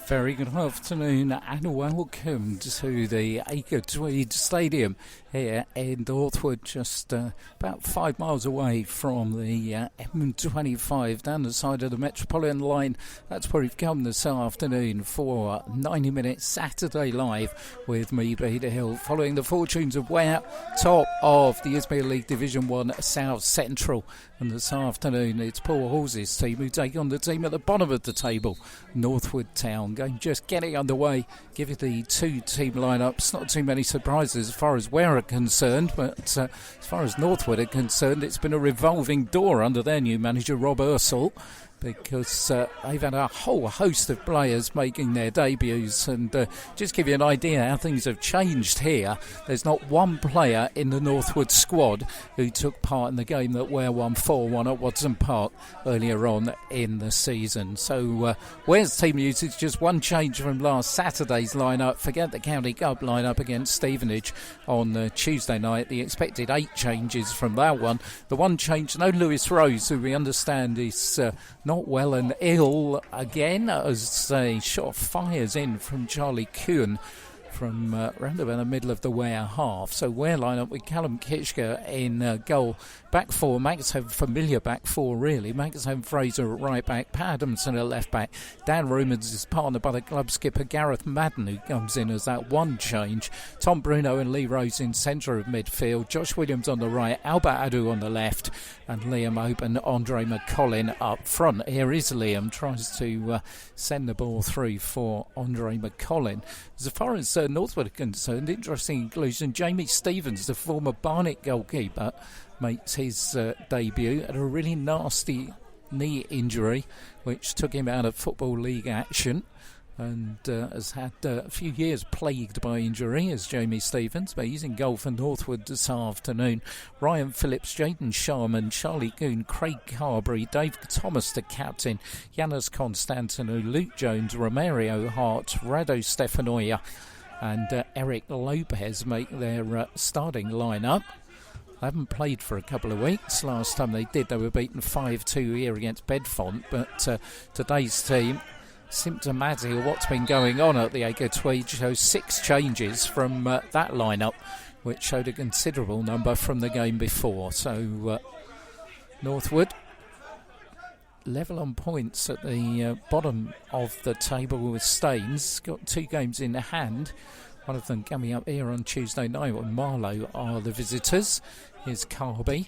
Very good afternoon and welcome to the Acre Tweed Stadium here in Northwood, just about 5 miles away from the M25 down the side of the Metropolitan line. That's where we've come this afternoon for 90 minutes Saturday Live with me, Peter Hill, following the fortunes of Ware, top of the Ismail League Division 1 South Central. And this afternoon it's Paul Hall's team who take on the team at the bottom of the table, Northwood Town. Game just getting underway. Give you the two team lineups. Not too many surprises as far as Ware are concerned, but as far as Northwood are concerned, it's been a revolving door under their new manager, Rob Ursel, because they've had a whole host of players making their debuts. And just give you an idea how things have changed here, there's not one player in the Northwood squad who took part in the game that Ware won 4-1 at Watson Park earlier on in the season. So Ware's team uses just one change from last Saturday's lineup. Forget the County Cup lineup against Stevenage on Tuesday night. The expected 8 changes from that one. The one change, no Lewis Rose, who we understand is not well and ill again, as a shot fires in from Charlie Kuhn from round about the middle of the Ware half. So Ware line up with Callum Kitchker in goal. Back four, Maxham familiar back four really. Maxham Fraser at right back, Pat Adamson at left back. Dan Rumans is partnered by the club skipper Gareth Madden, who comes in as that one change. Tom Bruno and Lee Rose in centre of midfield. Josh Williams on the right, Albert Adu on the left, and Liam Hope and Andre McCollin up front. Here is Liam, tries to send the ball through for Andre McCollin. As far as Northwood are concerned, interesting inclusion. Jamie Stevens, the former Barnet goalkeeper, makes his debut at a really nasty knee injury which took him out of Football League action, and has had a few years plagued by injury as Jamie Stevens, but he's in goal for Northwood this afternoon. Ryan Phillips, Jaden Sharman, Charlie Goon, Craig Carberry, Dave Thomas the captain, Yanis Constantino, Luke Jones, Romario Hart, Rado Stefanoia and Eric Lopez make their starting lineup. They haven't played for a couple of weeks. Last time they did, they were beaten 5-2 here against Bedfont. But today's team, symptomatic of what's been going on at the Acre Tweed, shows 6 changes from that lineup, which showed a considerable number from the game before. So Northwood level on points at the bottom of the table with Staines. Got 2 games in hand. One of them coming up here on Tuesday night when Marlow are the visitors. Here's Carby,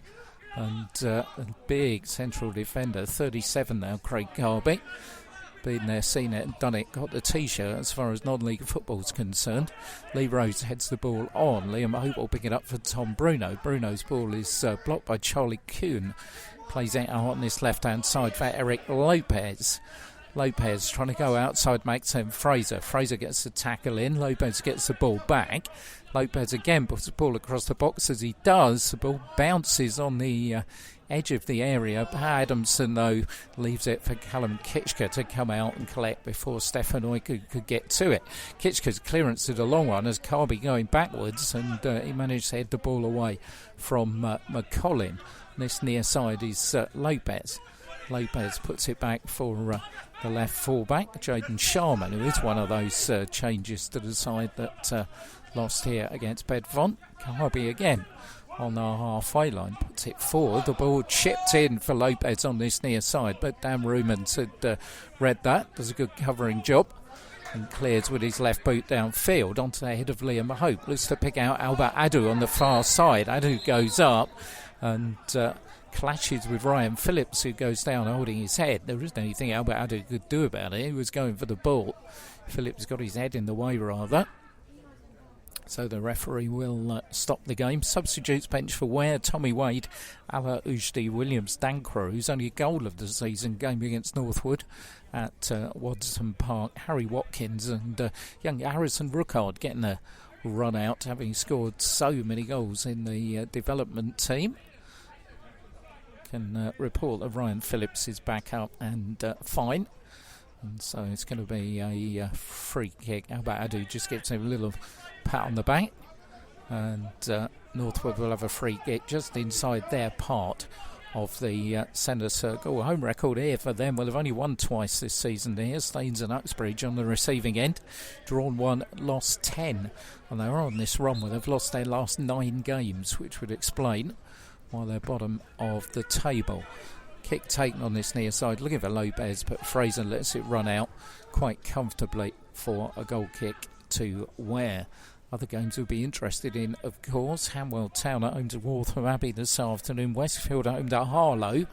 and a big central defender, 37 now, Craig Carby. Been there, seen it and done it, got the T-shirt as far as non-league football is concerned. Lee Rose heads the ball on. Liam Hope will pick it up for Tom Bruno. Bruno's ball is blocked by Charlie Kuhn. Plays it out on this left-hand side for Eric Lopez. Lopez trying to go outside Maxim Fraser. Fraser gets the tackle in. Lopez gets the ball back. Lopez again puts the ball across the box. As he does, the ball bounces on the edge of the area. Adamson, though, leaves it for Callum Kitchker to come out and collect before Stefanoy could get to it. Kitchker's clearance is a long one as Carby going backwards, and he managed to head the ball away from McCollin. This near side is Lopez. Lopez puts it back for the left full-back, Jaden Sharman, who is one of those changes to the side that lost here against Bedfont. Carby again on our halfway line, puts it forward. The ball chipped in for Lopez on this near side, but Dan Rumans had read that. Does a good covering job and clears with his left boot downfield onto the head of Liam Hope. Looks to pick out Albert Adu on the far side. Adu goes up and clashes with Ryan Phillips, who goes down holding his head. There isn't anything Albert Adu could do about it. He was going for the ball. Phillips got his head in the way rather. So the referee will stop the game. Substitutes bench for Ware, Tommy Wade, Ala Ujdi Williams, Dancro, who's only a goal of the season, game against Northwood at Watson Park. Harry Watkins and young Harrison Rookard getting a run out, having scored so many goals in the development team. Can report that Ryan Phillips is back up and fine. And so it's going to be a free kick. Albert Adu just gives him a little pat on the back. And Northwood will have a free kick just inside their part of the centre circle. Home record here for them. Well, they've only won twice this season here. Staines and Uxbridge on the receiving end. Drawn 1, lost 10. And they're on this run where they've lost their last 9 games, which would explain why they're bottom of the table. Kick taken on this near side, looking for Lopez, but Fraser lets it run out quite comfortably for a goal kick to Ware. Other games we'll be interested in, of course. Hanwell Town at home to Waltham Abbey this afternoon. Westfield at home to Harlow.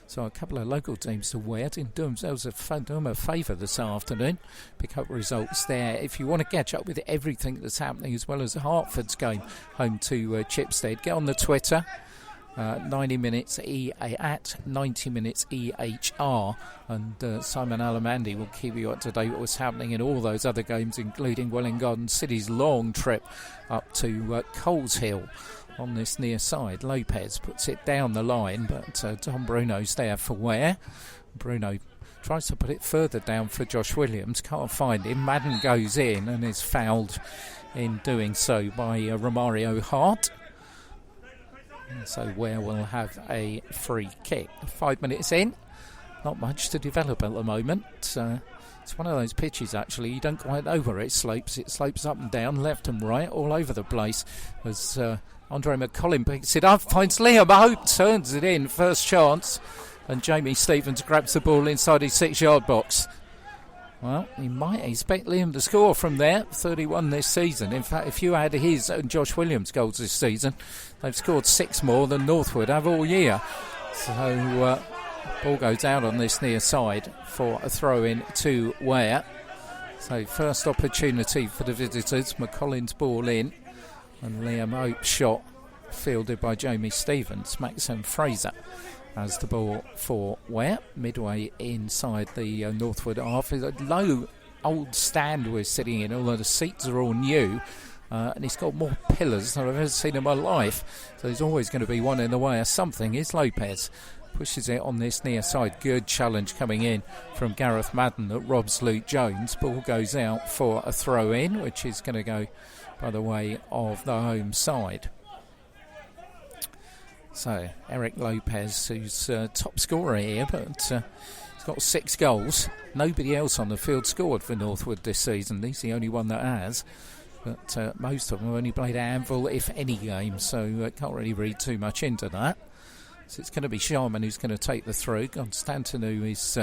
So a couple of local teams to Ware to do themselves a favour this afternoon. Pick up results there. If you want to catch up with everything that's happening, as well as Hertford's game home to Chipstead, get on the Twitter. 90 minutes at 90 minutes EHR, and Simon Alamandi will keep you up to date with what's happening in all those other games, including Welwyn Garden City's long trip up to Coles Hill on this near side. Lopez puts it down the line, but Tom Bruno's there for Ware. Bruno tries to put it further down for Josh Williams, can't find him. Madden goes in and is fouled in doing so by Romario Hart. So Ware will have a free kick. 5 minutes in, not much to develop at the moment. It's one of those pitches, actually, you don't quite know where it slopes. It slopes up and down, left and right, all over the place. As Andre McCollin picks it up, finds Liam Hope, turns it in, first chance. And Jamie Stevens grabs the ball inside his 6-yard box. Well, he might expect Liam to score from there. 31 this season. In fact, if you add his and Josh Williams' goals this season, they've scored 6 more than Northwood have all year. So, ball goes out on this near side for a throw-in to Ware. So, first opportunity for the visitors. McCollin's ball in, and Liam Hope's shot fielded by Jamie Stevens. Maxim Fraser has the ball for Ware, midway inside the Northwood half. It's a low old stand we're sitting in, although the seats are all new, and he's got more pillars than I've ever seen in my life, so there's always going to be one in the way of something. Is Lopez pushes it on this near side. Good challenge coming in from Gareth Madden that robs Luke Jones. Ball goes out for a throw in, which is going to go by the way of the home side. So, Eric Lopez, who's top scorer here, but he's got 6 goals. Nobody else on the field scored for Northwood this season. He's the only one that has. But most of them have only played at Anvil, if any game, so can't really read too much into that. So it's going to be Sharman who's going to take the throw. Constantinou is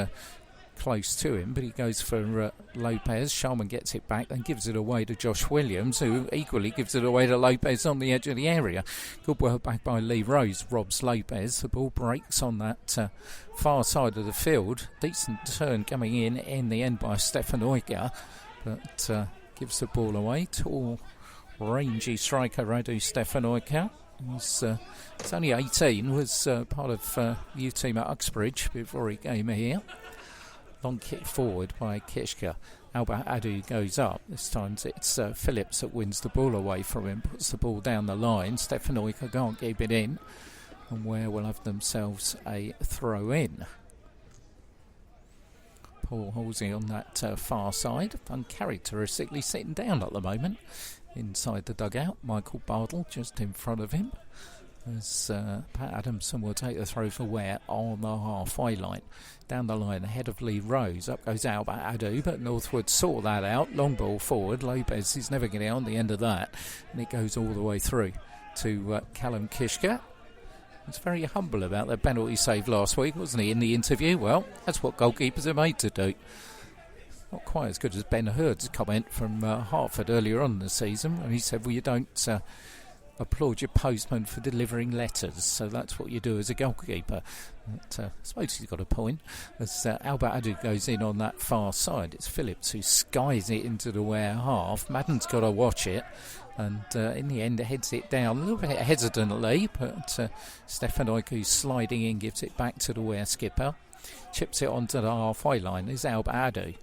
close to him, but he goes for Lopez. Sharman gets it back, then gives it away to Josh Williams, who equally gives it away to Lopez on the edge of the area. Good work back by Lee Rose, robs Lopez. The ball breaks on that far side of the field. Decent turn coming in the end by Stefan Oika, but gives the ball away. Tall, rangy striker Radu Stefan Oika. He's only 18, was part of youth team at Uxbridge before he came here. Long kick forward by Kishka. Albert Adu goes up. This time it's Phillips that wins the ball away from him, puts the ball down the line. Stefan Oika can't keep it in, and Ware will have themselves a throw in. Paul Halsey on that far side, uncharacteristically sitting down at the moment inside the dugout. Michael Bardle just in front of him, as Pat Adamson will take the throw for Ware on the halfway line. Down the line ahead of Lee Rose. Up goes Albert Adu, but Northwood saw that out. Long ball forward. Lopez is never getting on the end of that, and it goes all the way through to Callum Kishka. He's very humble about the penalty save last week, wasn't he, in the interview? Well, that's what goalkeepers are made to do. Not quite as good as Ben Hurd's comment from Hertford earlier on in the season, when he said, well, you don't applaud your postman for delivering letters, so that's what you do as a goalkeeper. But, I suppose he's got a point. As Albert Adu goes in on that far side, it's Phillips who skies it into the Ware half. Madden's got to watch it, and in the end heads it down a little bit hesitantly, but Stefan Oiku sliding in gives it back to the Ware skipper. Chips it onto the halfway line. Is Albert Adu.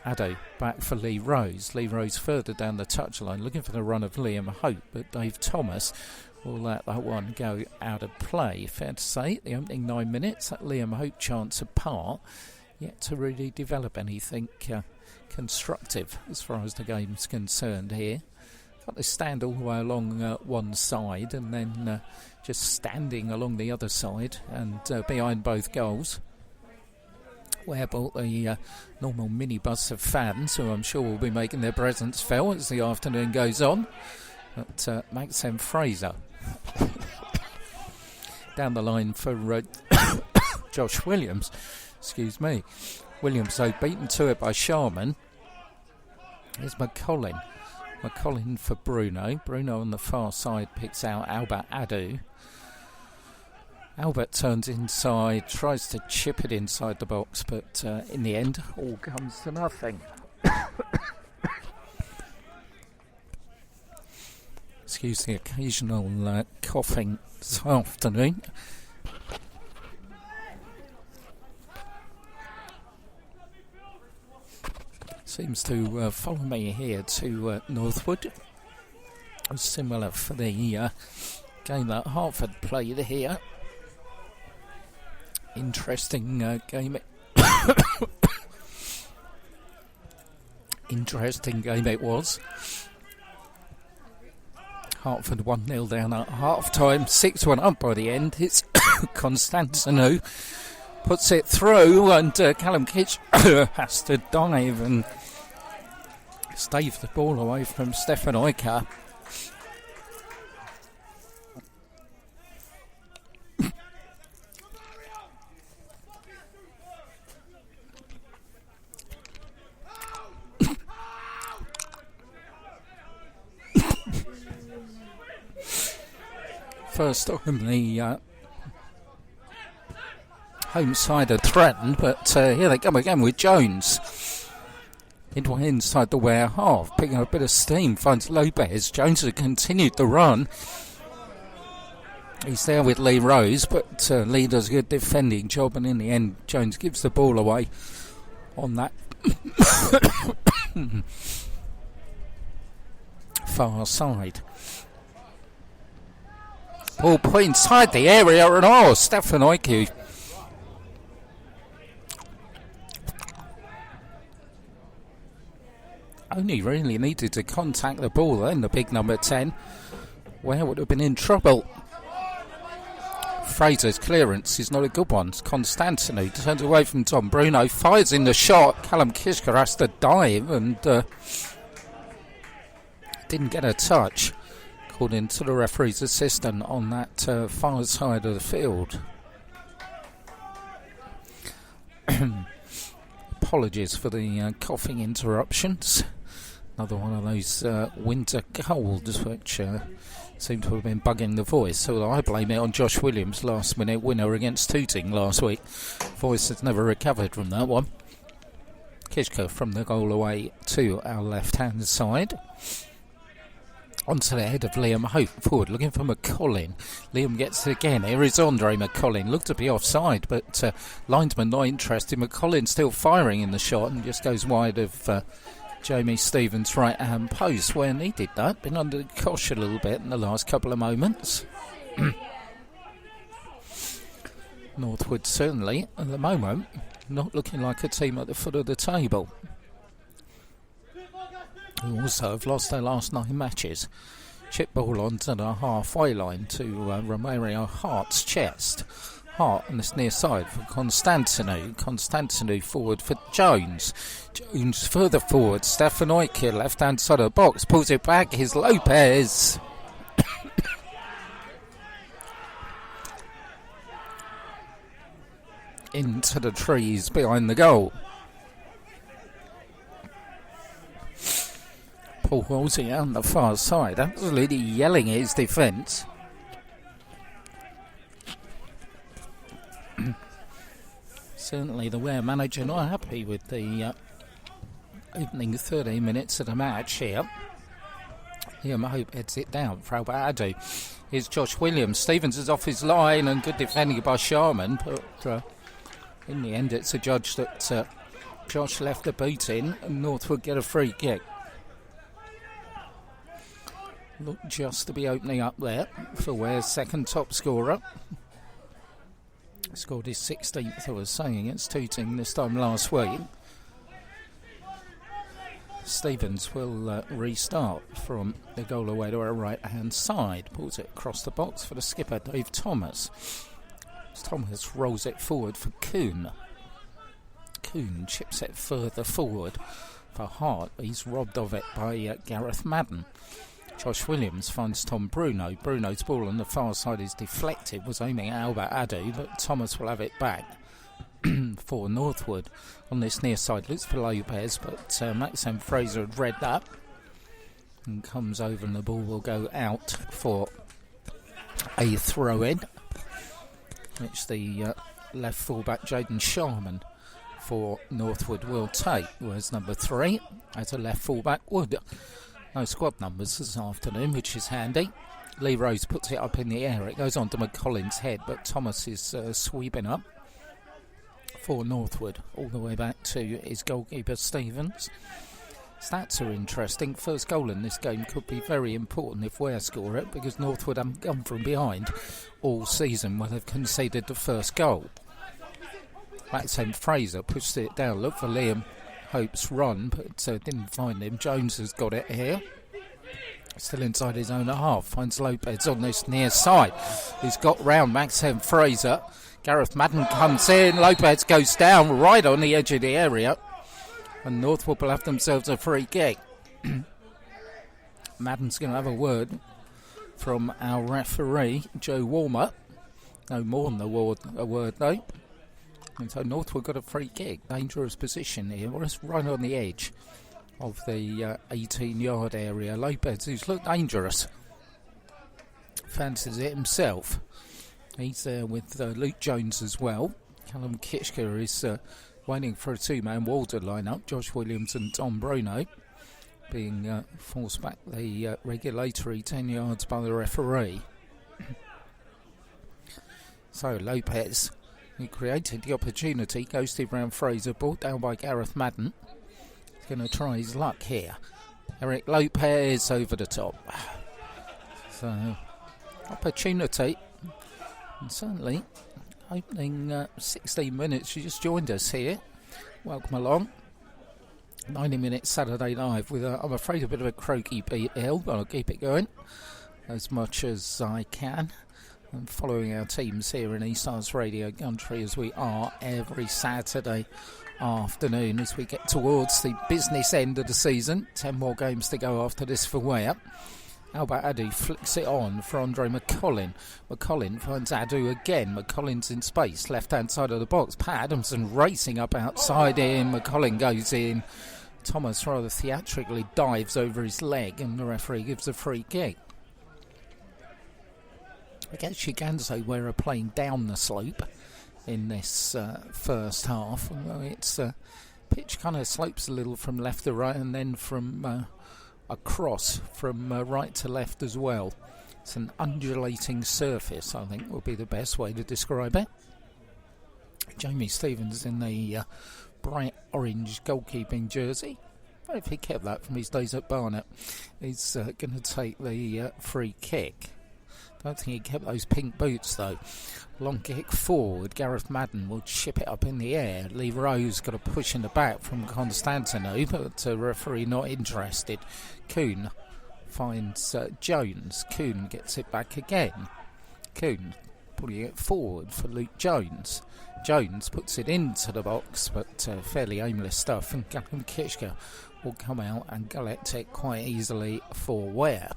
Ado back for Lee Rose. Lee Rose further down the touchline, looking for the run of Liam Hope, but Dave Thomas will let that one go out of play. Fair to say, the opening 9 minutes, that Liam Hope chance apart, yet to really develop anything constructive as far as the game's concerned here. got to stand all the way along one side and then just standing along the other side and behind both goals. Ware bought the normal minibus of fans, who I'm sure will be making their presence felt as the afternoon goes on. But Maxim Fraser down the line for Josh Williams. Excuse me. Williams, though, beaten to it by Sharman. Here's McCollin. McCollin for Bruno. Bruno on the far side picks out Albert Adu. Albert turns inside, tries to chip it inside the box, but in the end, all comes to nothing. Excuse the occasional coughing this afternoon. Seems to follow me here to Northwood. Similar for the game that Hartford played here. Interesting game. Interesting game it was. Hartford 1-0 down at half-time, 6-1 up by the end. It's Constantino puts it through, and Callum Kitch has to dive and stave the ball away from Stefan Oika. First on the home side are threatened, but here they come again with Jones. Inside the Ware half, picking up a bit of steam, finds Lopez. Jones has continued the run. He's there with Lee Rose, but Lee does a good defending job, and in the end, Jones gives the ball away on that far side. Ball put inside the area, and Stefan Oiku. Only really needed to contact the ball then, the big number 10. Ware would have been in trouble. Fraser's clearance is not a good one. Constantino turns away from Tom Bruno, fires in the shot. Callum Kishka has to dive and didn't get a touch, according to the referee's assistant on that far side of the field. Apologies for the coughing interruptions. Another one of those winter colds which seem to have been bugging the voice. So I blame it on Josh Williams' last-minute winner against Tooting last week. Voice has never recovered from that one. Kishka from the goal away to our left-hand side. Onto the head of Liam Hope, forward, looking for McCollin. Liam gets it again. Here is Andre McCollin. Looked to be offside, but linesman not interested. McCollin still firing in the shot and just goes wide of Jamie Stevens' right-hand post. Where needed that. Been under the cosh a little bit in the last couple of moments. Northwood certainly, at the moment, not looking like a team at the foot of the table. Who also have lost their last 9 matches. Chip ball onto the halfway line to Romario Hart's chest. Hart on this near side for Constantino. Constantino forward for Jones. Jones further forward. Stefan Oike, left hand side of the box, pulls it back. Here's Lopez. Into the trees behind the goal. Paul Halsey on the far side, absolutely yelling at his defence. Certainly the Ware manager not happy with the opening 13 minutes of the match here. Liam Hope heads it down for Albert Adu. Here's Josh Williams. Stevens is off his line and good defending by Sharman, but in the end it's adjudged that Josh left the boot in and Northwood get a free kick. Looked just to be opening up there for Ware's second top scorer. Scored his 16th, I was saying, against Tooting this time last week. Stevens will restart from the goal away to our right-hand side. Pulls it across the box for the skipper, Dave Thomas. Thomas rolls it forward for Kuhn. Kuhn chips it further forward for Hart. He's robbed of it by Gareth Madden. Josh Williams finds Tom Bruno. Bruno's ball on the far side is deflected, was aiming at Albert Adu, but Thomas will have it back for Northwood. On this near side, looks for Lopez, but Maxim Fraser had read that and comes over, and the ball will go out for a throw-in, which the left fullback Jaden Sharman for Northwood will take. Whereas number 3 as a left fullback would. No squad numbers this afternoon, which is handy. Lee Rose puts it up in the air. It goes on to McCollin's head, but Thomas is sweeping up for Northwood all the way back to his goalkeeper Stevens. Stats are interesting. First goal in this game could be very important if Ware score it, because Northwood haven't come from behind all season when they've conceded the first goal. Maxim Fraser pushed it down. Look for Liam Hope's run, but didn't find him. Jones has got it here. Still inside his own half. Finds Lopez on this near side. He's got round Maxim Fraser. Gareth Madden comes in. Lopez goes down right on the edge of the area. And Northwood will have themselves a free kick. Madden's going to have a word from our referee, Joe Warmer. No more than a word, though. And so Northwood got a free kick. Dangerous position here. Well, it's right on the edge of the 18-yard area. Lopez, who's looked dangerous, fancies it himself. He's there with Luke Jones as well. Callum Kitchker is waiting for a two-man Walter line-up. Josh Williams and Tom Bruno being forced back the regulatory 10 yards by the referee. So Lopez, who created the opportunity, ghosted round Fraser, brought down by Gareth Madden. He's going to try his luck here. Eric Lopez over the top. So, opportunity. And certainly, opening 16 minutes. You just joined us here. Welcome along. 90 minutes Saturday Live with, I'm afraid, a bit of a croaky beat hill, but I'll keep it going as much as I can. And following our teams here in East Arts Radio Country as we are every Saturday afternoon as we get towards the business end of the season. 10 more games to go after this for Ware. Albert Adu flicks it on for Andre McCollin. McCollin finds Adu again. McCollin's in space, left-hand side of the box. Pat Adamson racing up outside in. McCollin goes in. Thomas rather theatrically dives over his leg, and the referee gives a free kick. I guess you can say we're playing down the slope in this first half. Although it's pitch kind of slopes a little from left to right and then from across from right to left as well. It's an undulating surface, I think would be the best way to describe it. Jamie Stevens in the bright orange goalkeeping jersey. I don't know if he kept that from his days at Barnet. He's going to take the free kick. Don't think he kept those pink boots though. Long kick forward. Gareth Madden will chip it up in the air. Lee Rose got a push in the back from Constantino, but referee not interested. Kuhn finds Jones. Kuhn gets it back again. Kuhn putting it forward for Luke Jones. Jones puts it into the box, but fairly aimless stuff, and Callum Kitchker will come out and collect it quite easily for Ware.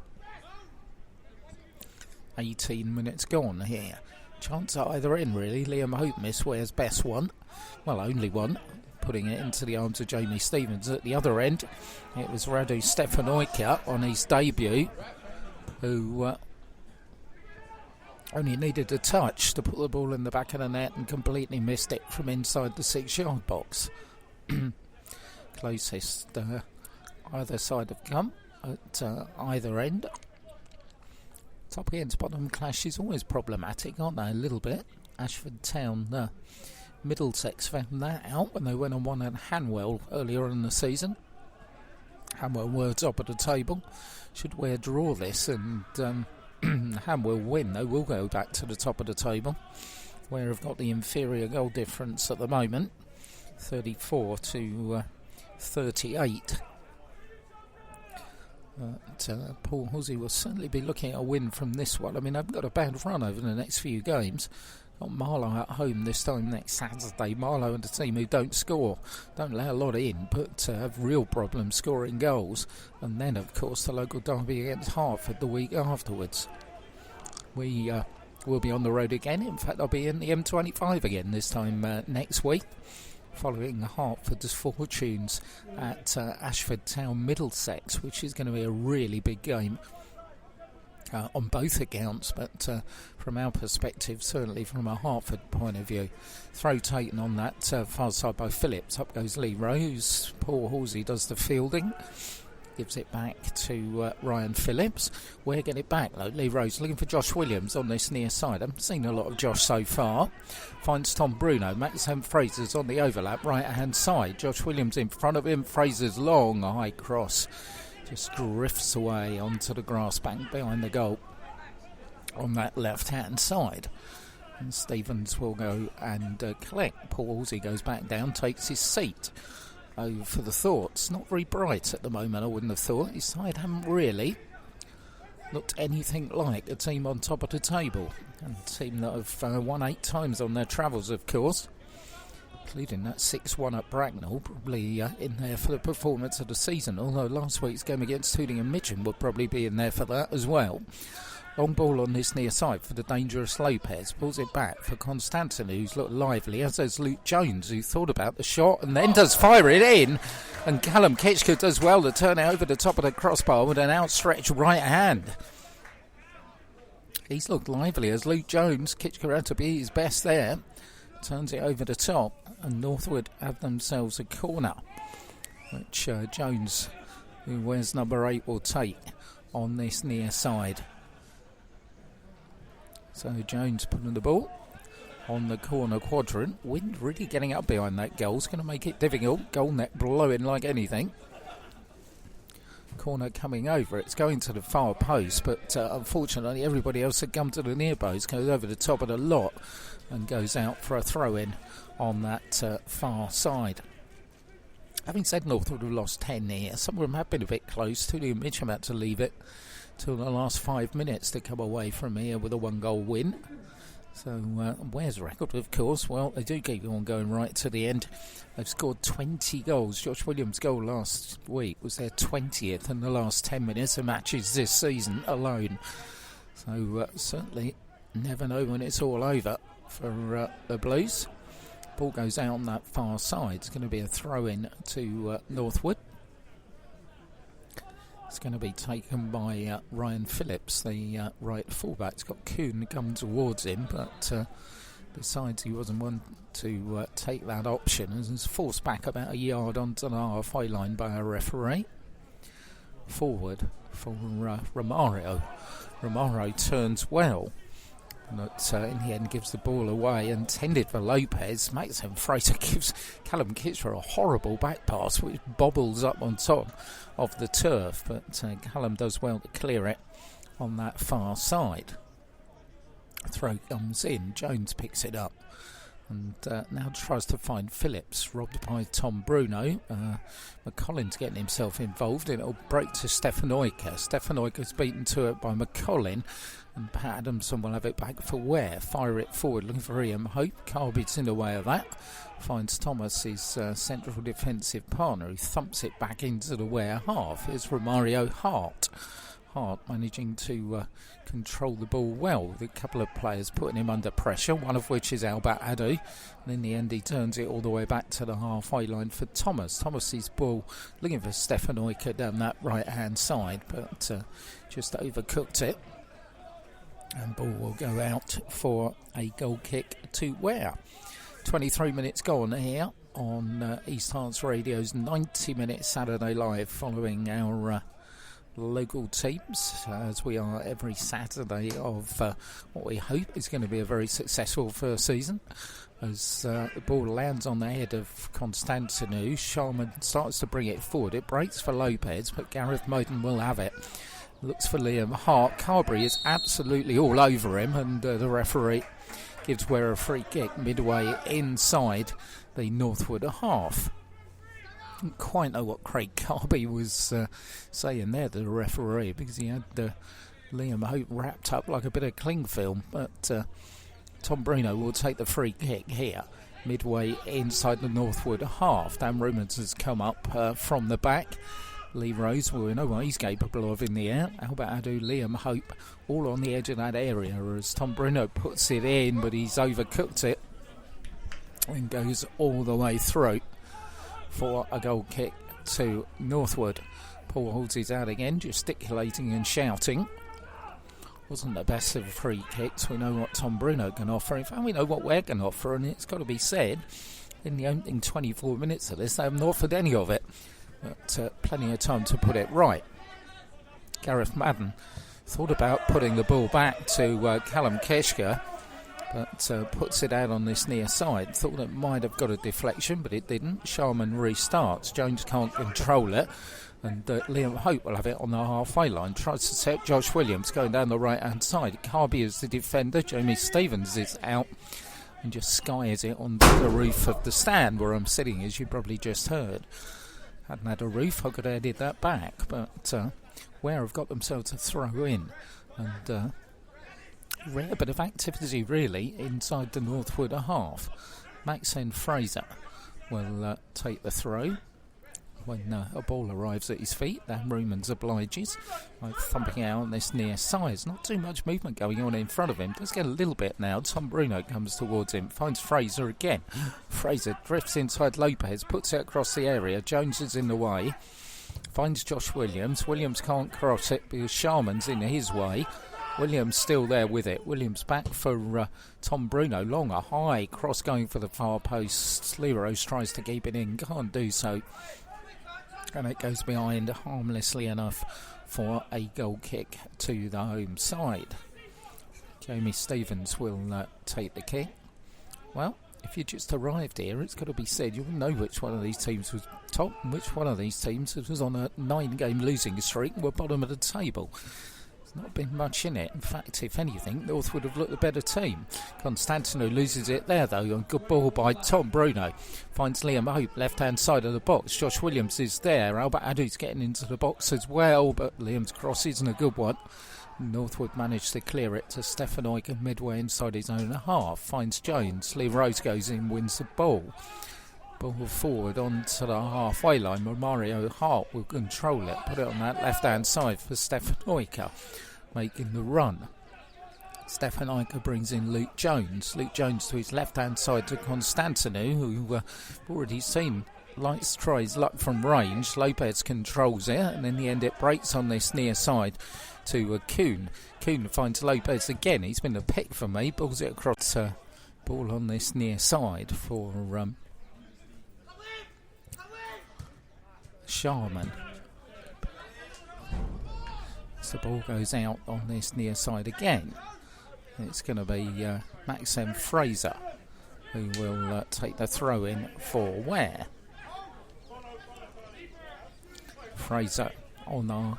18 minutes gone here. Chance at either end, really. Liam Hope missed Ware's best one. Well, only one. Putting it into the arms of Jamie Stevens. At the other end, it was Radu Stefanoika on his debut, who only needed a touch to put the ball in the back of the net and completely missed it from inside the 6-yard box. Closest either side have come at either end. Top against bottom clash is always problematic, aren't they? A little bit. Ashford Town, Middlesex found that out when they went on one at Hanwell earlier in the season. Hanwell were top of the table. Should Ware draw this and Hanwell win, they will go back to the top of the table. Ware have got the inferior goal difference at the moment, 34 to 38. But Paul Horsey will certainly be looking at a win from this one. I mean, they've got a bad run over the next few games. Got Marlow at home this time next Saturday. Marlow and a team who don't score, don't allow a lot in, but have real problems scoring goals. And then, of course, the local derby against Hertford the week afterwards. We will be on the road again. In fact, I'll be in the M25 again this time next week, following Hertford's fortunes at Ashford Town, Middlesex, which is going to be a really big game on both accounts, but from our perspective, certainly from a Hertford point of view. Throw taken on that far side by Phillips. Up goes Lee Rose. Paul Horsey does the fielding. Gives it back to Ryan Phillips. Ware get it back though. Lee Rose looking for Josh Williams on this near side. I haven't seen a lot of Josh so far. Finds Tom Bruno. Max Fraser's on the overlap, right hand side. Josh Williams in front of him. Fraser's long high cross just drifts away onto the grass bank behind the goal on that left hand side. And Stevens will go and collect. Paul Horsey goes back down, takes his seat. Oh, for the thoughts. Not very bright at the moment, I wouldn't have thought. His side haven't really looked anything like a team on top of the table. And a team that have won 8 times on their travels, of course, including that 6-1 at Bracknell, probably in there for the performance of the season, although last week's game against Tooting and Mitcham will probably be in there for that as well. Long ball on this near side for the dangerous Lopez. Pulls it back for Constantine, who's looked lively, as does Luke Jones, who thought about the shot and then does fire it in. And Callum Kitchker does well to turn it over the top of the crossbar with an outstretched right hand. He's looked lively as Luke Jones. Kitchker had to be his best there. Turns it over the top, and Northwood have themselves a corner, which Jones, who wears number 8, will take on this near side. So Jones putting the ball on the corner quadrant. Wind really getting up behind that goal. It's going to make it difficult. Goal net blowing like anything. Corner coming over. It's going to the far post, but unfortunately everybody else had come to the near post. Goes over the top of the lot and goes out for a throw-in on that far side. Having said Northwood have lost 10 here, some of them have been a bit close. Tooting and Mitcham had to leave it till the last 5 minutes to come away from here with a 1-goal win. So Ware's record, of course, well, they do keep on going right to the end. They've scored 20 goals. Josh Williams' goal last week was their 20th in the last 10 minutes of matches this season alone. So certainly never know when it's all over for the Blues. Ball goes out on that far side. It's going to be a throw-in to Northwood. It's going to be taken by Ryan Phillips, the right fullback. It's got Kuhn coming towards him, but decides he wasn't one to take that option, and is forced back about a yard onto the halfway line by a referee. Forward for Romario. Romario turns well, but in the end gives the ball away, intended for Lopez. Maxim Fraser gives Callum Kitchker a horrible back pass which bobbles up on top of the turf, but Callum does well to clear it on that far side. Throw comes in, Jones picks it up and now tries to find Phillips, robbed by Tom Bruno. McCollin's getting himself involved, and it'll break to Stefanoika. Stefanoika's beaten to it by McCollin, and Pat Adamson will have it back for Ware. Fire it forward, looking for Ian Hope. Carby's in the way of that. Finds Thomas, his central defensive partner, who thumps it back into the Ware half. Here's Romario Hart. Hart managing to control the ball well, with a couple of players putting him under pressure, one of which is Albert Adu. And in the end he turns it all the way back to the halfway line for Thomas. Thomas's ball looking for Stefanoika down that right hand side, but just overcooked it. And ball will go out for a goal kick to Ware. 23 minutes gone here on East Hearts Radio's 90-minute Saturday Live, following our local teams, as we are every Saturday of what we hope is going to be a very successful first season. As the ball lands on the head of Constantinu, Sharman starts to bring it forward. It breaks for Lopez, but Gareth Moden will have it. Looks for Liam Hart. Carberry is absolutely all over him, and the referee gives Ware a free kick midway inside the Northwood half. didn't quite know what Craig Carby was saying there to the referee, because he had Liam Hope wrapped up like a bit of cling film. But Tom Bruno will take the free kick here, midway inside the Northwood half. Dan Rumans has come up from the back. Lee Rose, well, we know what he's capable of in the air. Albert Adu, Liam Hope, all on the edge of that area as Tom Bruno puts it in, but he's overcooked it and goes all the way through for a goal kick to Northwood. Paul holds his out again, gesticulating and shouting. Wasn't the best of free kicks. We know what Tom Bruno can offer. In fact, we know what Ware can offer, and it's got to be said, in the opening 24 minutes of this, they haven't offered any of it. But plenty of time to put it right. Gareth Madden thought about putting the ball back to Callum Keshka, but puts it out on this near side. Thought it might have got a deflection, but it didn't. Sharman restarts. Jones can't control it, and Liam Hope will have it on the halfway line. Tries to set Josh Williams going down the right hand side. Carby is the defender. Jamie Stevens is out and just skies it onto the roof of the stand where I'm sitting, as you probably just heard. Hadn't had a roof, I could have headed that back, but Ware have got themselves a throw in, and rare bit of activity really inside the Northwood half. Maxine Fraser will take the throw when a ball arrives at his feet. Dan Rumans obliges by thumping out on this near side. Not too much movement going on in front of him. Does get a little bit now. Tom Bruno comes towards him, finds Fraser again. Fraser drifts inside Lopez, puts it across the area. Jones is in the way, finds Josh Williams. Williams can't cross it because Sharman's in his way. Williams still there with it. Williams back for Tom Bruno. Long, a high cross going for the far post. Leros tries to keep it in, can't do so. And it goes behind harmlessly enough for a goal kick to the home side. Jamie Stevens will take the kick. Well, if you just arrived here, it's got to be said, you'll know which one of these teams was top and which one of these teams was on a 9-game losing streak and were bottom of the table. Not been much in it. In fact, if anything, North would have looked the better team. Constantino loses it there, though. A good ball by Tom Bruno. Finds Liam Hope, left-hand side of the box. Josh Williams is there. Albert Adu's getting into the box as well, but Liam's cross isn't a good one. Northwood managed to clear it to Stefan Oyker midway inside his own half. Finds Jones. Lee Rose goes in, wins the ball. Ball forward onto the halfway line where Mario Hart will control it. Put it on that left-hand side for Stefan Oyker, making the run. Stefan Oyker brings in Luke Jones. Luke Jones to his left-hand side to Constantino, who we've already seen likes to try his luck from range. Lopez controls it, and in the end it breaks on this near side to Kuhn. Kuhn finds Lopez again. He's been a pick for me. Balls it across. Ball on this near side for Sharman. So the ball goes out on this near side again. It's going to be Maxim Fraser who will take the throw in for Ware. Fraser on the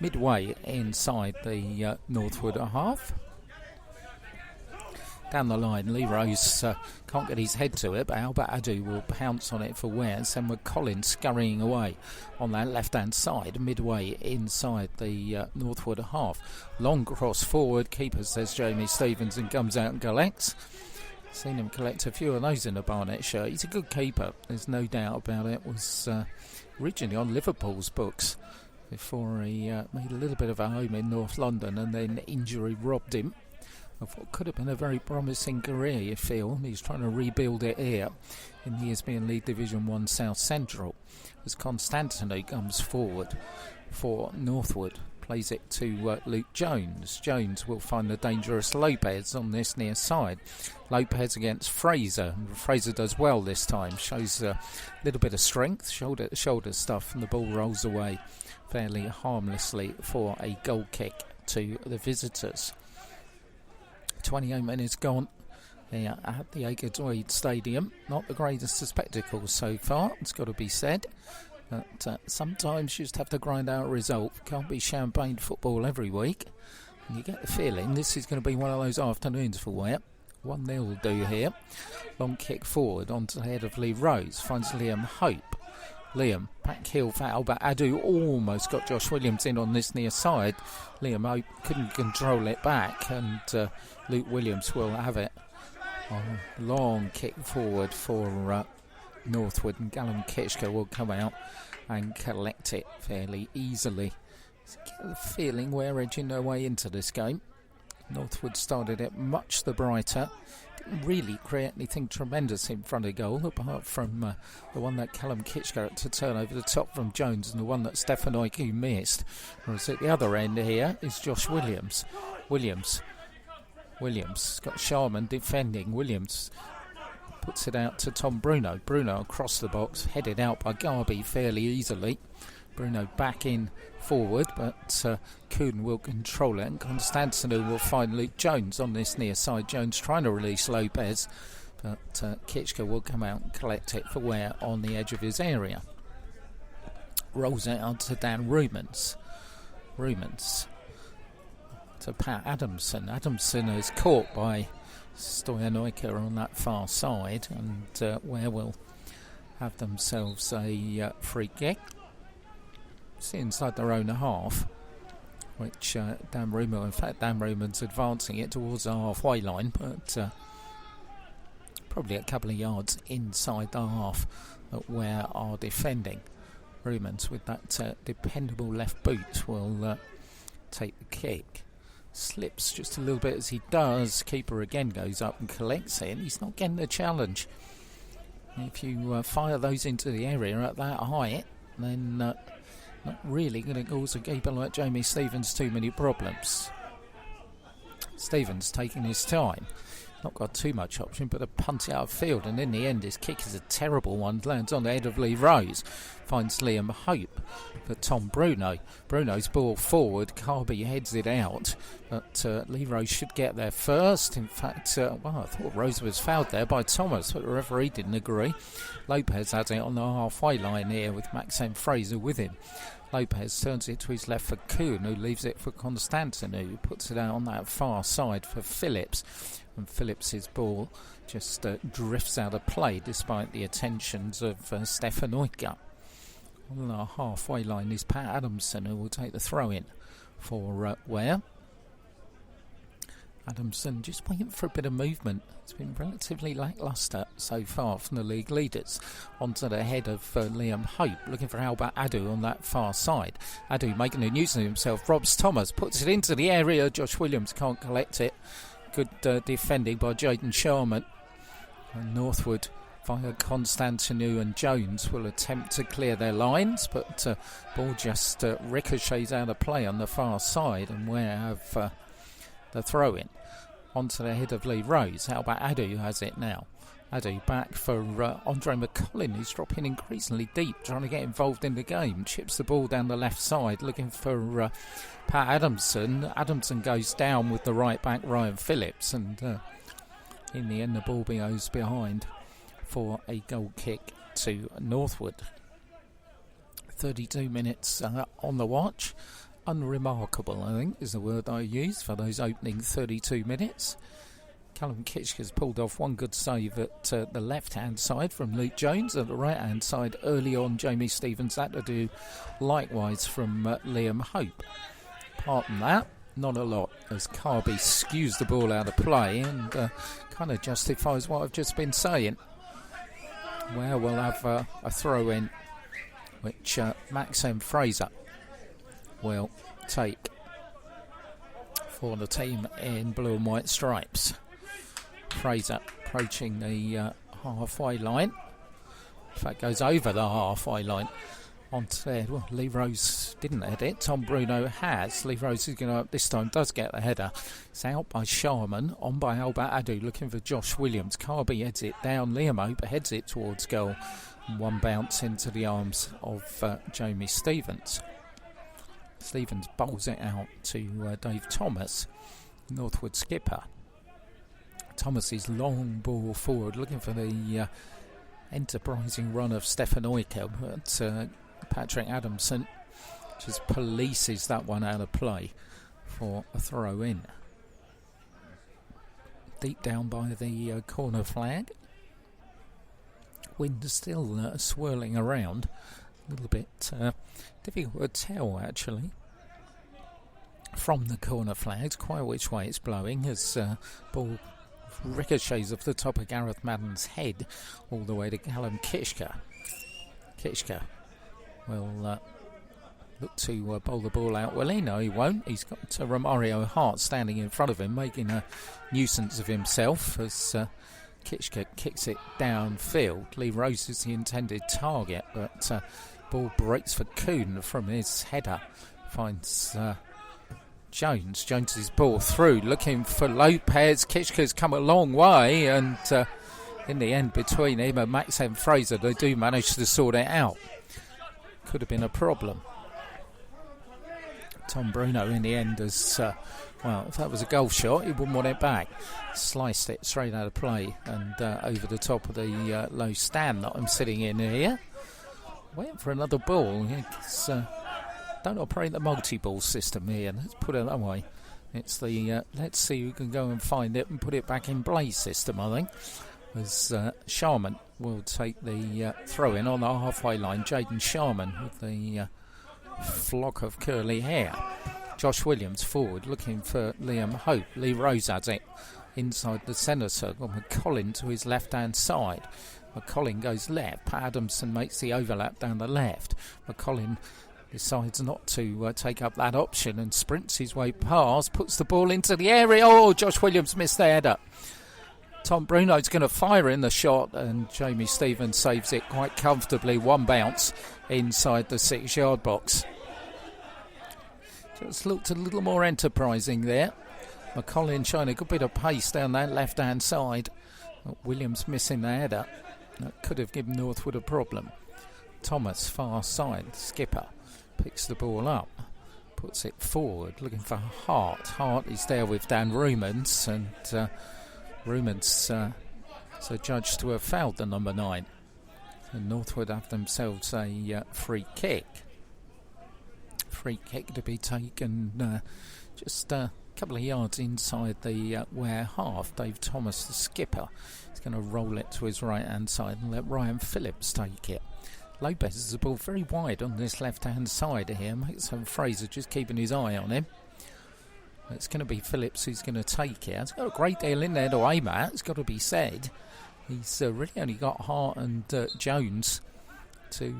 midway inside the Northwood half. Down the line, Lee Rose can't get his head to it, but Albert Adu will pounce on it for Ware. Send with Collins scurrying away on that left-hand side, midway inside the Northwood half. Long cross forward, keeper says Jamie Stevens, and comes out and collects. Seen him collect a few of those in a Barnet shirt. He's a good keeper, there's no doubt about it. Was originally on Liverpool's books before he made a little bit of a home in North London, and then injury robbed him of what could have been a very promising career, you feel. He's trying to rebuild it here in the ESPN League Division 1 South Central. As Constantino comes forward for Northwood, plays it to Luke Jones. Jones will find the dangerous Lopez on this near side. Lopez against Fraser. Fraser does well this time, shows a little bit of strength, shoulder to shoulder stuff, and the ball rolls away fairly harmlessly for a goal kick to the visitors. 28 minutes gone here at the Acre Stadium. Not the greatest of spectacles so far, it's got to be said. But sometimes you just have to grind out a result. Can't be champagne football every week. And you get the feeling this is going to be one of those afternoons for Ware. 1-0 will do here. Long kick forward onto the head of Lee Rose. Finds Liam Hope. Liam, back heel for Albert Adu, almost got Josh Williams in on this near side. Liam Hope couldn't control it back, and Luke Williams will have it. Long kick forward for Northwood, and Callum Kitchker will come out and collect it fairly easily. So get the feeling we're edging their way into this game. Northwood started it much the brighter. Didn't really create anything tremendous in front of goal, apart from the one that Callum Kitchker had to turn over the top from Jones, and the one that Stefan Oiku missed. Whereas at the other end here is Josh Williams. Williams got Sharman defending. Williams puts it out to Tom Bruno. Bruno across the box, headed out by Garby fairly easily. Bruno back in forward, but Kuhn will control it, and Constantinu will find Luke Jones on this near side. Jones trying to release Lopez, but Kitchker will come out and collect it for Ware on the edge of his area. Rolls it out to Dan Rumans to Pat Adamson. Adamson is caught by Stoyanojka on that far side, and Ware will have themselves a free kick. It's inside their own half, which Dan Ruman's advancing it towards the halfway line, but probably a couple of yards inside the half that Ware are defending. Rumans with that dependable left boot will take the kick. Slips just a little bit as he does. Keeper again goes up and collects it, and he's not getting the challenge. If you fire those into the area at that height, then not really going to cause a keeper like Jamie Stevens too many problems. Stevens taking his time, not got too much option, but a punt out of field, and in the end his kick is a terrible one, lands on the head of Lee Rose, finds Liam Hope for Tom Bruno. Bruno's ball forward, Carby heads it out, but Lee Rose should get there first. In fact, I thought Rose was fouled there by Thomas, but the referee didn't agree. Lopez has it on the halfway line here with Maxime Fraser with him. Lopez turns it to his left for Kuhn, who leaves it for Constantinu, who puts it out on that far side for Phillips. And Phillips' ball just drifts out of play despite the attentions of Stefan Oiku. On the halfway line is Pat Adamson, who will take the throw in for Ware. Adamson just waiting for a bit of movement. It's been relatively lacklustre so far from the league leaders. Onto the head of Liam Hope, looking for Albert Adu on that far side. Adu making a nuisance of himself. Robs Thomas puts it into the area. Josh Williams can't collect it. Good defending by Jaden Sharman. And Northwood via Constantinu and Jones will attempt to clear their lines, but ball just ricochets out of play on the far side, and Ware have the throw in onto the head of Lee Rose. How about Adu has it now? Adu back for Andre McCollin, who's dropping increasingly deep, trying to get involved in the game. Chips the ball down the left side, looking for Pat Adamson. Adamson goes down with the right back Ryan Phillips, and in the end the ball goes behind for a goal kick to Northwood. 32 minutes on the watch. Unremarkable, I think, is the word I use for those opening 32 minutes. Callum Kitchker's pulled off one good save at the left-hand side from Luke Jones. At the right-hand side, early on, Jamie Stevens had to do likewise from Liam Hope. Apart from that, not a lot, as Carby skews the ball out of play and kind of justifies what I've just been saying. Where we'll have a throw-in, which Maxime Fraser will take for the team in blue and white stripes. Fraser approaching the halfway line. In fact, goes over the halfway line. Onto there. Well, Lee Rose didn't head it. Tom Bruno has. Lee Rose is going to, this time, does get the header. It's out by Sharman. On by Albert Adu, looking for Josh Williams. Carby heads it down. Liam Hope heads it towards goal. And one bounce into the arms of Jamie Stevens. Stevens bowls it out to Dave Thomas, Northwood skipper. Thomas's long ball forward, looking for the enterprising run of Stefan Oiku, but Patrick Adamson just polices that one out of play for a throw in. Deep down by the corner flag. Wind still swirling around little bit difficult to tell, actually, from the corner flags quite which way it's blowing, as ball ricochets off the top of Gareth Madden's head all the way to Callum Kitchka. Kitchka will look to bowl the ball out. Well, no, he won't. He's got Romario Hart standing in front of him, making a nuisance of himself as Kitchka kicks it downfield. Lee Rose is the intended target, but ball breaks for Kuhn from his header. Finds Jones's ball through, looking for Lopez. Kitchka's come a long way, and in the end, between him and Maxim Fraser, they do manage to sort it out. Could have been a problem. Tom Bruno in the end has, if that was a golf shot, he wouldn't want it back. Sliced it straight out of play and over the top of the low stand that I'm sitting in here. Waiting for another ball. It's, don't operate the multi-ball system here, let's put it that way. It's the let's see who can go and find it and put it back in play system, I think. As Sharman will take the throw-in on the halfway line. Jaden Sharman with the flock of curly hair. Josh Williams forward looking for Liam Hope. Lee Rose has it inside the centre circle. McCollin to his left-hand side. McCollin goes left. Pat Adamson makes the overlap down the left. McCollin decides not to take up that option and sprints his way past, puts the ball into the area. Oh, Josh Williams missed the header. Tom Bruno's going to fire in the shot, and Jamie Stevens saves it quite comfortably. One bounce inside the 6-yard box. Just looked a little more enterprising there. McCollin showing a good bit of pace down that left-hand side. Williams missing the header. That could have given Northwood a problem. Thomas, far side, skipper, picks the ball up, puts it forward, looking for Hart. Hart is there with Dan Rumans, and Rumans so judged to have fouled the number 9. And Northwood have themselves a free kick. Free kick to be taken just a couple of yards inside the Ware half. Dave Thomas, the skipper, is going to roll it to his right-hand side and let Ryan Phillips take it. Lopez is the ball very wide on this left-hand side here. Maxim Fraser just keeping his eye on him. It's going to be Phillips who's going to take it. He's got a great deal in there to aim at, it's got to be said. He's really only got Hart and Jones to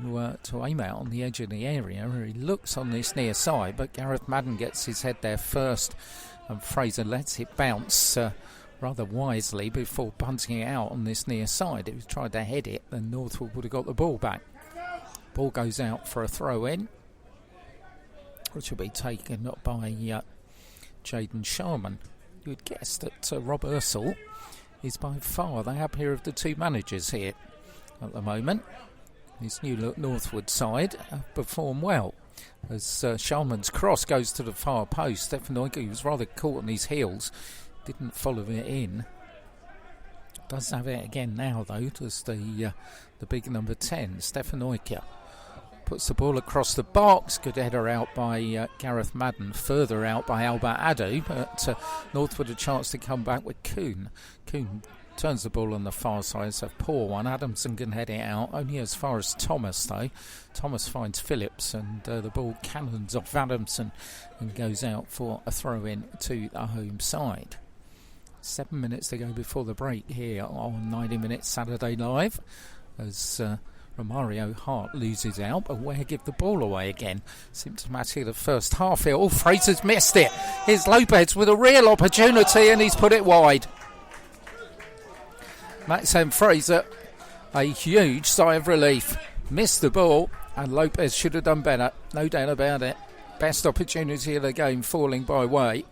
aim at on the edge of the area. He looks on this near side, but Gareth Madden gets his head there first, and Fraser lets it bounce rather wisely before punting it out on this near side. If he tried to head it, then Northwood would have got the ball back. Ball goes out for a throw-in, which will be taken up by Jaden Sharman. You would guess that Rob Ursel is by far the happier of the two managers here at the moment. His new Northwood side have performed well. As Sharman's cross goes to the far post, Stefanovic, who was rather caught on his heels, didn't follow it in. Does have it again now, though, as the big number 10, Stefanovic. Puts the ball across the box. Good header out by Gareth Madden. Further out by Albert Adu. But Northwood a chance to come back with Kuhn. Kuhn turns the ball on the far side. It's a poor one. Adamson can head it out. Only as far as Thomas, though. Thomas finds Phillips, and the ball cannons off Adamson and goes out for a throw-in to the home side. 7 minutes to go before the break here on 90 Minutes Saturday Live. As Romario Hart loses out, but Ware give the ball away again. Symptomatic of the first half here. Oh, Fraser's missed it. Here's Lopez with a real opportunity, and he's put it wide. Maxim Fraser, a huge sigh of relief. Missed the ball, and Lopez should have done better. No doubt about it. Best opportunity of the game falling by way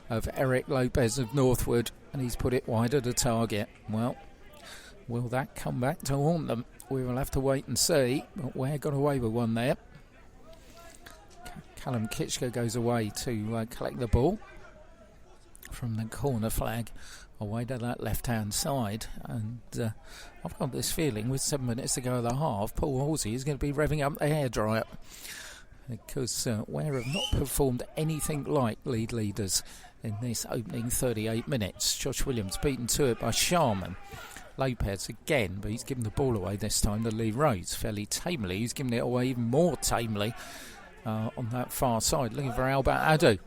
of Eric Lopez of Northwood, and he's put it wide of the target. Well, will that come back to haunt them? We will have to wait and see, but Ware got away with one there. Callum Kitchka goes away to collect the ball from the corner flag away to that left-hand side, and I've got this feeling with 7 minutes to go of the half, Paul Halsey is going to be revving up the hairdryer, because Ware have not performed anything like leaders in this opening 38 minutes. Josh Williams beaten to it by Sharman. Lopez again, but he's given the ball away this time to Lee Rose fairly tamely. He's given it away even more tamely on that far side, looking for Albert Adu.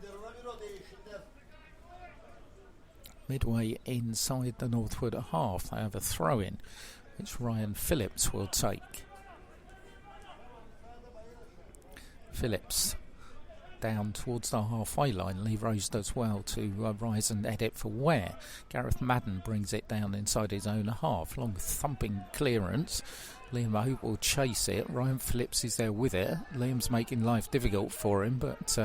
Midway inside the Northwood half, they have a throw-in, which Ryan Phillips will take. Phillips down towards the halfway line. Lee Rose does well to rise and head it for Ware. Gareth Madden brings it down inside his own half. Long thumping clearance. Liam Hope will chase it. Ryan Phillips is there with it. Liam's making life difficult for him, but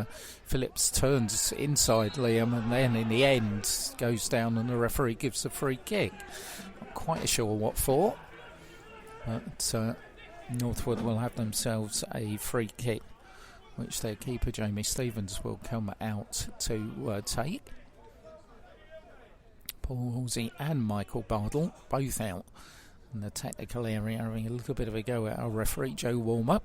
Phillips turns inside Liam and then in the end goes down and the referee gives a free kick. Not quite sure what for, but Northwood will have themselves a free kick, which their keeper Jamie Stevens will come out to take. Paul Halsey and Michael Bardle both out in the technical area, having a little bit of a go at our referee Joe Warmer.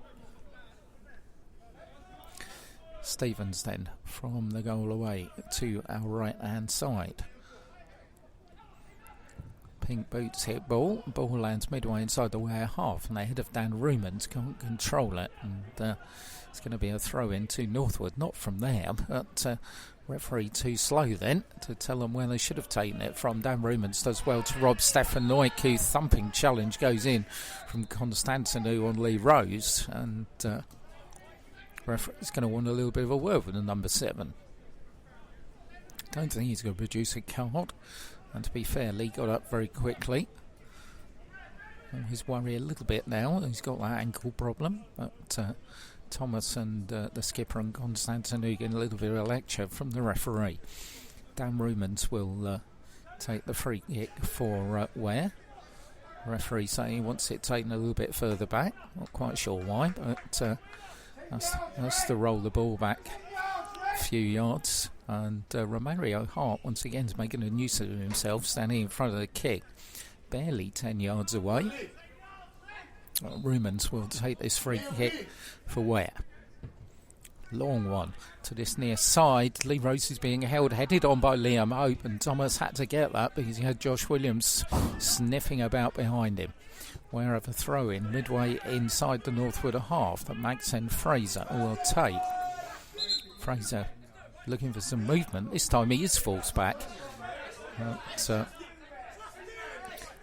Stevens then from the goal away to our right hand side. Pink boots hit ball lands midway inside the Ware half, and the head of Dan Rumans can't control it, and it's going to be a throw in to Northwood, not from there, but referee too slow then to tell them where they should have taken it from. Dan Rumans does well to rob Stefan Noiku. Thumping challenge goes in from Constantinou on Lee Rose, and referee's going to want a little bit of a word with the number 7. Don't think he's going to produce a card, and to be fair, Lee got up very quickly. He's worried a little bit now. He's got that ankle problem, but Thomas and the skipper and Constantinou getting a little bit of a lecture from the referee. Dan Rumans will take the free kick for Ware. Referee saying he wants it taken a little bit further back. Not quite sure why, but that's to roll the ball back a few yards. And Romario Hart once again is making a nuisance of himself, standing in front of the kick, barely 10 yards away. Rumans will take this free kick for Ware. Long one to this near side. Lee Rose is being held, headed on by Liam Hope, and Thomas had to get that because he had Josh Williams sniffing about behind him. Ware have a throw in midway inside the Northwood half that Maxen Fraser will take. Fraser looking for some movement. This time he is forced back. But,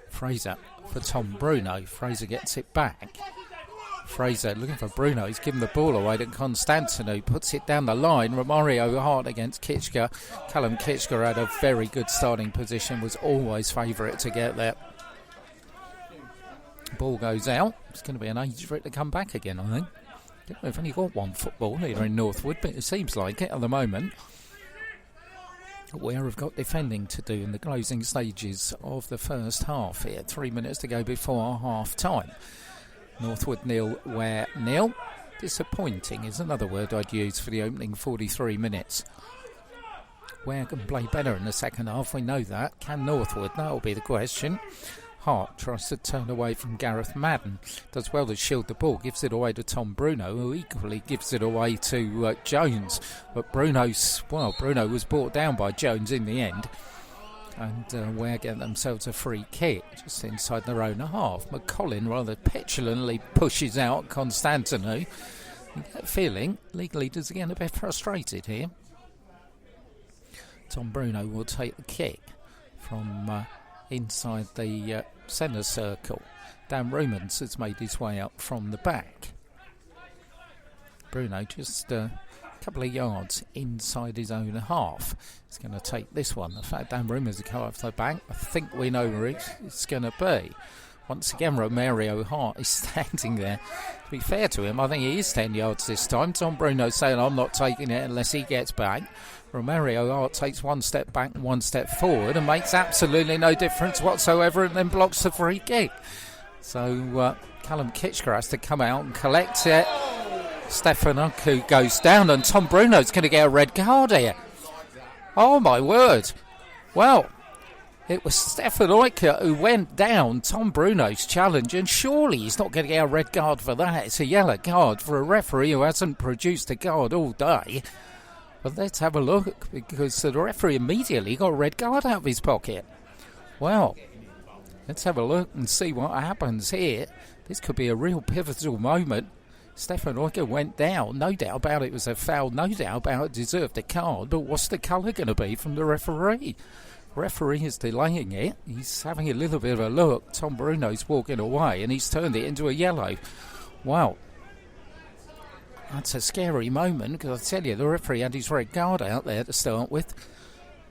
Fraser for Tom Bruno. Fraser gets it back. Fraser looking for Bruno. He's given the ball away to Constantinou. Puts it down the line. Romario Hart against Kitchker. Callum Kitchker had a very good starting position. Was always favourite to get there. Ball goes out. It's going to be an age for it to come back again, I think. We've only got one football here in Northwood, but it seems like it at the moment. Ware have got defending to do in the closing stages of the first half here. 3 minutes to go before half time. Northwood 0, Ware 0. Disappointing is another word I'd use for the opening 43 minutes. Ware can play better in the second half, we know that. Can Northwood? That'll be the question. Hart tries to turn away from Gareth Madden. Does well to shield the ball. Gives it away to Tom Bruno, who equally gives it away to Jones. But Bruno was brought down by Jones in the end. And Ware get themselves a free kick just inside their own half. McCollin rather petulantly pushes out Constantinou. You get a feeling league leaders are getting a bit frustrated here. Tom Bruno will take the kick from inside the centre circle. Dan Rumans has made his way up from the back. Bruno just a couple of yards inside his own half. He's going to take this one. The fact Dan Rumans has come off the back, I think we know where it's going to be. Once again, Romario Hart is standing there. To be fair to him, I think he is 10 yards this time. Tom Bruno saying, I'm not taking it unless he gets back. Romario Hart takes one step back and one step forward and makes absolutely no difference whatsoever, and then blocks the free kick. So Callum Kitchker has to come out and collect it. Stefanoku goes down, and Tom Bruno's going to get a red card here. Oh my word. Well, it was Stefan Oiker who went down Tom Bruno's challenge, and surely he's not going to get a red card for that. It's a yellow card for a referee who hasn't produced a card all day. But let's have a look, because the referee immediately got a red card out of his pocket. Well, Let's have a look and see what happens here. This could be a real pivotal moment. Stefan Eucher went down. No doubt about it was a foul. No doubt about it deserved a card. But what's the colour going to be from the referee? Referee is delaying it. He's having a little bit of a look. Tom Bruno's walking away and he's turned it into a yellow. Wow. That's a scary moment, because I tell you, the referee had his red card out there to start with.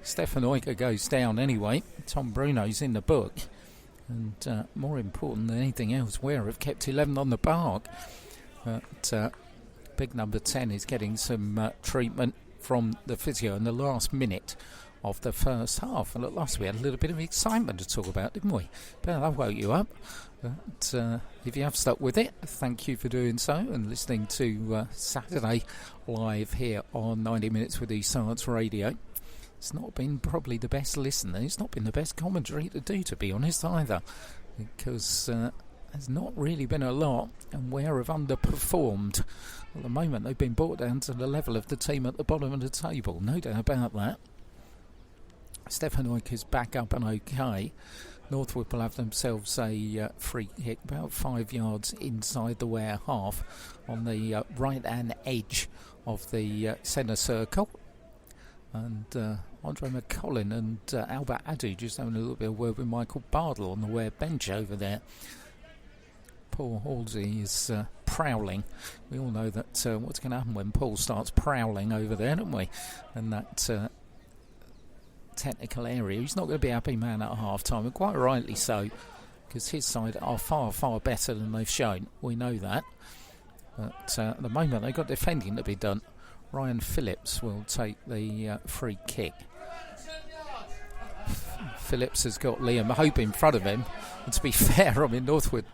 Stefan Eucher goes down anyway. Tom Bruno's in the book. And more important than anything else, Ware have kept 11 on the park. But big number 10 is getting some treatment from the physio in the last minute of the first half. And at last we had a little bit of excitement to talk about, didn't we? But that woke you up. But if you have stuck with it, thank you for doing so and listening to Saturday Live here on 90 Minutes with East Science Radio. It's not been probably the best listen. It's not been the best commentary to do, to be honest, either, because there's not really been a lot, and Ware have underperformed. At the moment, they've been brought down to the level of the team at the bottom of the table, no doubt about that. Stefan Eucher's back up and okay. Northwood will have themselves a free kick about 5 yards inside the Ware half on the right-hand edge of the centre circle. And Andre McCollin and Albert Adu just having a little bit of word with Michael Bardle on the Ware bench over there. Paul Halsey is prowling. We all know that what's going to happen when Paul starts prowling over there, don't we? And that technical area. He's not going to be a happy man at half-time, and quite rightly so, because his side are far, far better than they've shown. We know that. But at the moment, they've got defending to be done. Ryan Phillips will take the free kick. Phillips has got Liam Hope in front of him. And to be fair, I mean, Northwood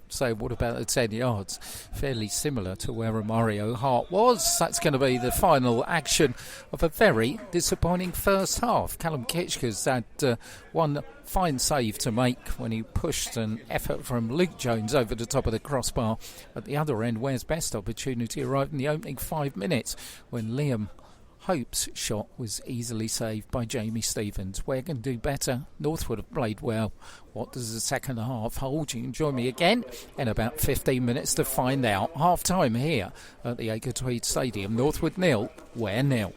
say, what about the 10 yards? Fairly similar to where Mario Hart was. That's going to be the final action of a very disappointing first half. Callum Kitchker's had one fine save to make when he pushed an effort from Luke Jones over the top of the crossbar. At the other end, Ware's best opportunity arrived in the opening 5 minutes when Liam Hope's shot was easily saved by Jamie Stevens. Ware can do better. Northwood have played well. What does the second half hold? You can join me again in about 15 minutes to find out. Half time here at the Acre Tweed Stadium. Northwood 0, Ware 0.